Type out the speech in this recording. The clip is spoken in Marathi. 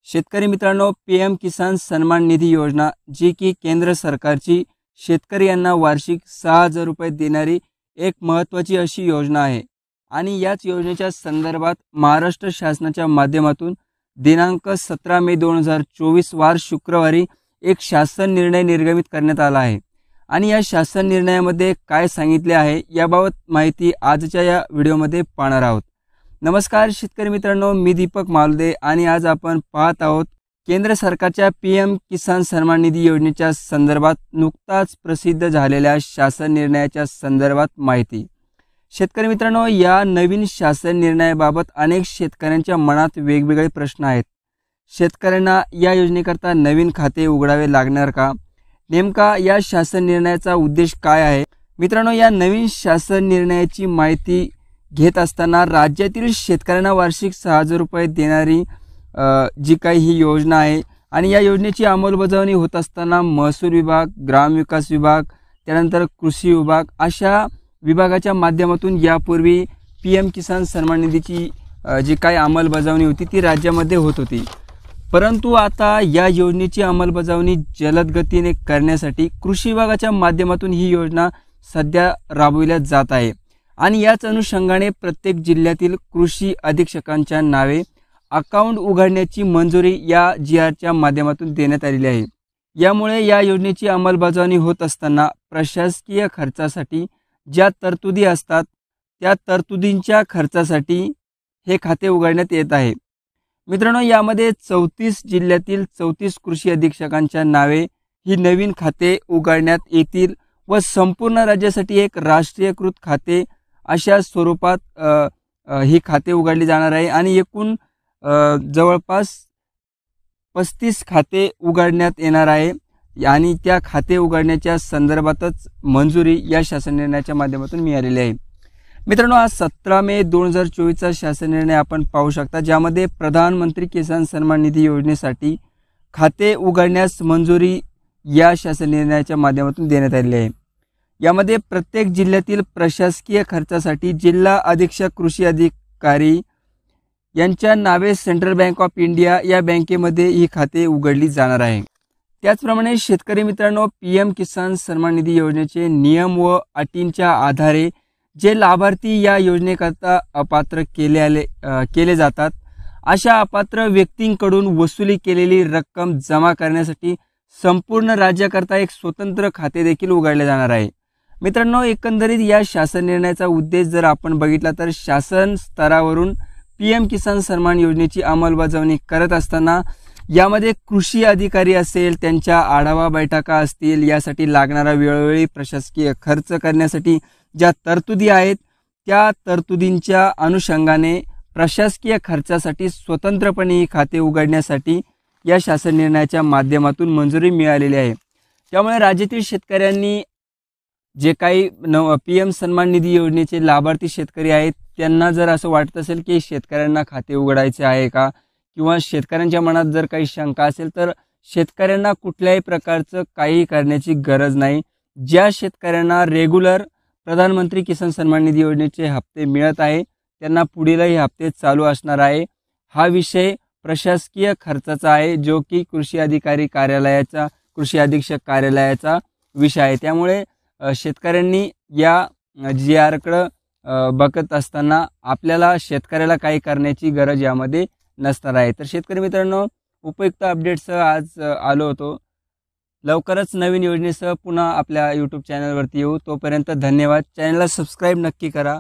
शेतकरी मित्रांनो, पीएम किसान सन्मान निधी योजना जी की केंद्र सरकारची शेतकरी यांना वार्षिक 6,000 रुपये देणारी एक महत्त्वाची अशी योजना आहे आणि याच योजनेच्या संदर्भात महाराष्ट्र शासनाच्या माध्यमातून दिनांक 17 मे 2024 वार शुक्रवारी एक शासन निर्णय निर्गमित करण्यात आला आहे आणि या शासन निर्णयामध्ये काय सांगितले आहे याबाबत माहिती आजच्या या व्हिडिओमध्ये पाहणार आहोत। नमस्कार शेतकरी मित्रांनो, मी दीपक मालदे आणि आज आपण पाहत आहोत केंद्र सरकारच्या पीएम किसान सन्मान निधी योजनेच्या संदर्भात नुकताच प्रसिद्ध झालेल्या शासन निर्णयाच्या संदर्भात माहिती। शेतकरी मित्रांनो, या नवीन शासन निर्णयाबाबत अनेक शेतकऱ्यांच्या मनात वेगवेगळे प्रश्न आहेत। शेतकऱ्यांना या योजनेकरता नवीन खाते उघडावे लागणार का? नेमका या शासन निर्णयाचा उद्देश काय आहे? मित्रांनो, या नवीन शासन निर्णयाची माहिती घेत असताना राज्यातील शेतकऱ्यांना वार्षिक 6,000 रुपये देणारी जी काही ही योजना आहे आणि या योजनेची अंमलबजावणी होत असताना महसूल विभाग, ग्रामविकास विभाग, त्यानंतर कृषी विभाग अशा विभागाच्या माध्यमातून यापूर्वी पीएम किसान सन्मान निधीची जी काही अंमलबजावणी होती ती राज्यामध्ये होत होती। परंतु आता या योजनेची अंमलबजावणी जलद गतीने करण्यासाठी कृषी विभागाच्या माध्यमातून ही योजना सध्या राबविल्या जात आहे आणि याच अनुषंगाने प्रत्येक जिल्ह्यातील कृषी अधीक्षकांच्या नावे अकाउंट उघडण्याची मंजुरी या जीआरच्या माध्यमातून देण्यात आलेली आहे। यामुळे या योजनेची अंमलबजावणी होत असताना प्रशासकीय खर्चासाठी ज्या तरतुदी असतात त्या तरतुदींच्या खर्चासाठी हे खाते उघडण्यात येत आहे। मित्रांनो, यामध्ये 34 जिल्ह्यातील 34 कृषी अधीक्षकांच्या नावे ही नवीन खाते उघडण्यात येतील व संपूर्ण राज्यासाठी एक राष्ट्रीयकृत खाते अशा स्वरूपात ही खाते उघडली जाणार आहे आणि एकूण जवळपास 35 खाते उघडण्यात येणार आहे आणि त्या खाते उघडण्याच्या संदर्भातच मंजुरी या शासन निर्णयाच्या माध्यमातून मिळालेली आहे। मित्रांनो, आज 17 मे 2024चा शासन निर्णय आपण पाहू शकता, ज्यामध्ये प्रधानमंत्री किसान सन्मान निधी योजनेसाठी खाते उघडण्यास मंजुरी या शासन निर्णयाच्या माध्यमातून देण्यात आलेली आहे। यामध्ये प्रत्येक जिल्ह्यातील प्रशासकीय खर्चासाठी जिल्हा अधीक्षक कृषी अधिकारी यांच्या नावे सेंट्रल बँक ऑफ इंडिया या बँकेमध्ये ही खाते उघडली जाणार आहे। त्याचप्रमाणे शेतकरी मित्रांनो, पीएम किसान सन्मान निधी योजनेचे नियम व अटींच्या आधारे जे लाभार्थी या योजनेकरता अपात्र केले जातात अशा अपात्र व्यक्तींकडून वसुली केलेली रक्कम जमा करण्यासाठी संपूर्ण राज्याकरता एक स्वतंत्र खाते देखील उघडले जाणार आहे। मित्रांनो, एकंदरीत या शासन निर्णयाचा उद्देश जर आपण बघितला तर शासन स्तरावरून पीएम किसान सन्मान योजनेची अंमलबजावणी करत असताना यामध्ये कृषी अधिकारी असेल, त्यांच्या आढावा बैठका असतील, यासाठी लागणारा वेळोवेळी प्रशासकीय खर्च करण्यासाठी ज्या तरतुदी आहेत त्या तरतुदींच्या अनुषंगाने प्रशासकीय खर्चासाठी स्वतंत्रपणे ही खाते उघडण्यासाठी या शासन निर्णयाच्या माध्यमातून मंजुरी मिळालेली आहे। त्यामुळे राज्यातील शेतकऱ्यांनी जे काही पीएम सन्मान निधी योजनेचे लाभार्थी शेतकरी आहेत त्यांना जर असं वाटत असेल की शेतकऱ्यांना खाते उघडायचे आहे का किंवा शेतकऱ्यांच्या मनात जर काही शंका असेल तर शेतकऱ्यांना कुठल्याही प्रकारचं काही करण्याची गरज नाही। ज्या शेतकऱ्यांना रेग्युलर प्रधानमंत्री किसान सन्मान निधी योजनेचे हप्ते मिळत आहे त्यांना पुढीलही हप्ते चालू असणार आहे। हा विषय प्रशासकीय खर्चाचा आहे जो की कृषी अधिकारी कार्यालयाचा, कृषी अधीक्षक कार्यालयाचा विषय आहे। त्यामुळे शेतकऱ्यांनी या जीआरकडे बघत असताना आपल्याला शेतकऱ्याला काही करण्याची गरज यामध्ये नसणार आहे। तर शेतकरी मित्रांनो, उपयुक्त अपडेट्ससह आज आलो होतो। लवकरच नवीन योजनेसह पुन्हा आपल्या यूट्यूब चॅनलवरती येऊ। तोपर्यंत धन्यवाद। चॅनलला सबस्क्राईब नक्की करा।